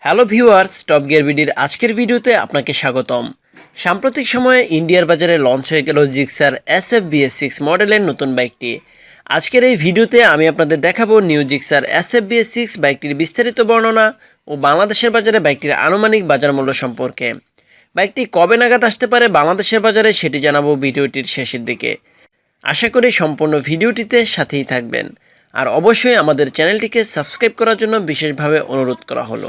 Hello viewers, top gear বিডির আজকের ভিডিওতে আপনাকে স্বাগতম। সাম্প্রতিক সময়ে ইন্ডিয়ার বাজারে লঞ্চ হয়ে গেল জিক্সার SF-BS6 মডেলের নতুন বাইকটি। আজকের এই ভিডিওতে আমি আপনাদের দেখাবো নিউ জিক্সার SF-BS6 বাইকটির বিস্তারিত বর্ণনা ও বাংলাদেশের বাজারে বাইকটির আনুমানিক বাজার মূল্য সম্পর্কে। বাইকটি কবে নাগাদ আসতে পারে বাংলাদেশের বাজারে সেটি জানাবো ভিডিওটির শেষের দিকে। আশা করি সম্পূর্ণ ভিডিওটিতে সাথেই থাকবেন। আর অবশ্যই আমাদের চ্যানেলটিকে সাবস্ক্রাইব করার জন্য বিশেষভাবে অনুরোধ করা হলো।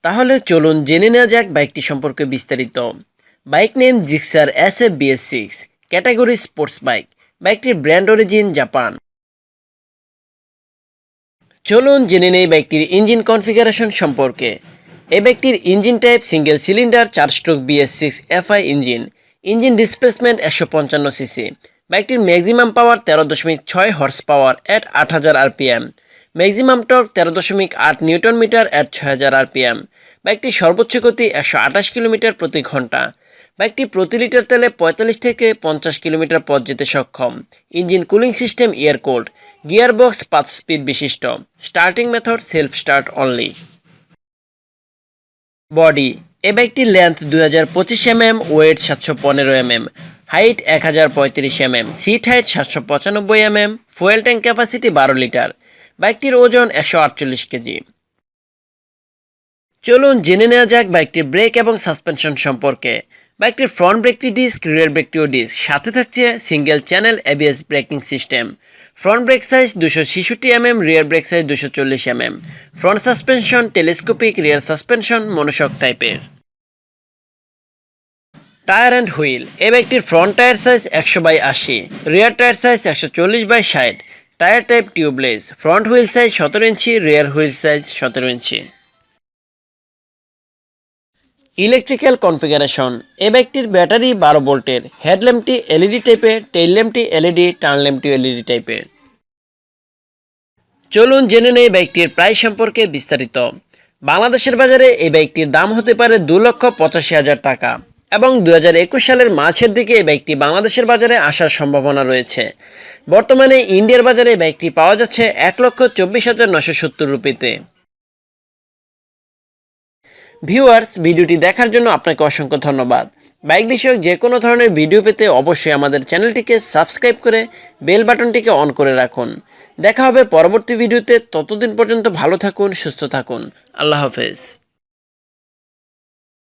তাহলে চলুন জেনে নেওয়া যাক বাইকটি সম্পর্কে বিস্তারিত। Bike name Gixxer SF-BS6, category sports bike. বাইকটির ব্র্যান্ড অরিজিন জাপান। চলুন জেনে নেই বাইকটির ইঞ্জিন কনফিগারেশন সম্পর্কে। এই বাইকটির engine type single cylinder 4 stroke BS6 FI engine. Engine displacement 155 CC. বাইকটির maximum power 13.6 horse power at 8000 RPM। Maximum torque 13.8 newton metre at 6000 RPM। বাইকটির সর্বোচ্চ গতি 128 কিলোমিটার প্রতি ঘন্টা। বাইকটি প্রতি লিটার তেলে 45 থেকে 50 কিলোমিটার পথ যেতে সক্ষম। Engine cooling system air cooled. Gearbox 5 speed বিশিষ্ট। Starting method self start only. Body. এই বাইকটির length 2025 mm, weight 715 mm, height 1035 mm, seat height 795 mm, fuel tank capacity 12 litre. বাইকটির ওজন 148 কেজি। চলুন জেনে নেওয়া যাক বাইকটির ব্রেক এবং সাসপেনশন সম্পর্কে। বাইকটির ফ্রন্ট ব্রেকটি ডিস্ক, রিয়ার ব্রেকটিও ডিস্ক, সাথে থাকছে single channel ABS braking system. Front brake size 266 mm, rear brake size 240 mm। Front suspension telescopic, rear suspension monoshock টাইপের। Tyre and wheel. এই বাইকটির front tyre size 100/80, rear tyre size 140/60, tyre type tubeless. Front wheel size 17 inch, rear wheel size 17 inch. Electrical configuration. এই বাইকটির battery 12 ভোল্টের, হেডল্যাম্পটি LED টাইপের, tail ল্যাম্পটি LED, turn ল্যাম্পটি LED টাইপের। চলুন জেনে নেই বাইকটির প্রাইস সম্পর্কে বিস্তারিত। বাংলাদেশের বাজারে এই বাইকটির দাম হতে পারে 2,85,000 টাকা এবং 2021 সালের মার্চের দিকে এই বাইকটি বাংলাদেশের বাজারে আসার সম্ভাবনা রয়েছে। বর্তমানে ইন্ডিয়ার বাজারে এই বাইকটি পাওয়া যাচ্ছে 1,24,970 রুপিতে। ভিউয়ার্স, ভিডিওটি দেখার জন্য আপনাকে অসংখ্য ধন্যবাদ। বাইক বিষয়ক যে কোনো ধরনের ভিডিও পেতে অবশ্যই আমাদের চ্যানেলটিকে সাবস্ক্রাইব করে বেল বাটনটিকে অন করে রাখুন। দেখা হবে পরবর্তী ভিডিওতে। ততদিন পর্যন্ত ভালো থাকুন, সুস্থ থাকুন। আল্লাহ হাফেজ।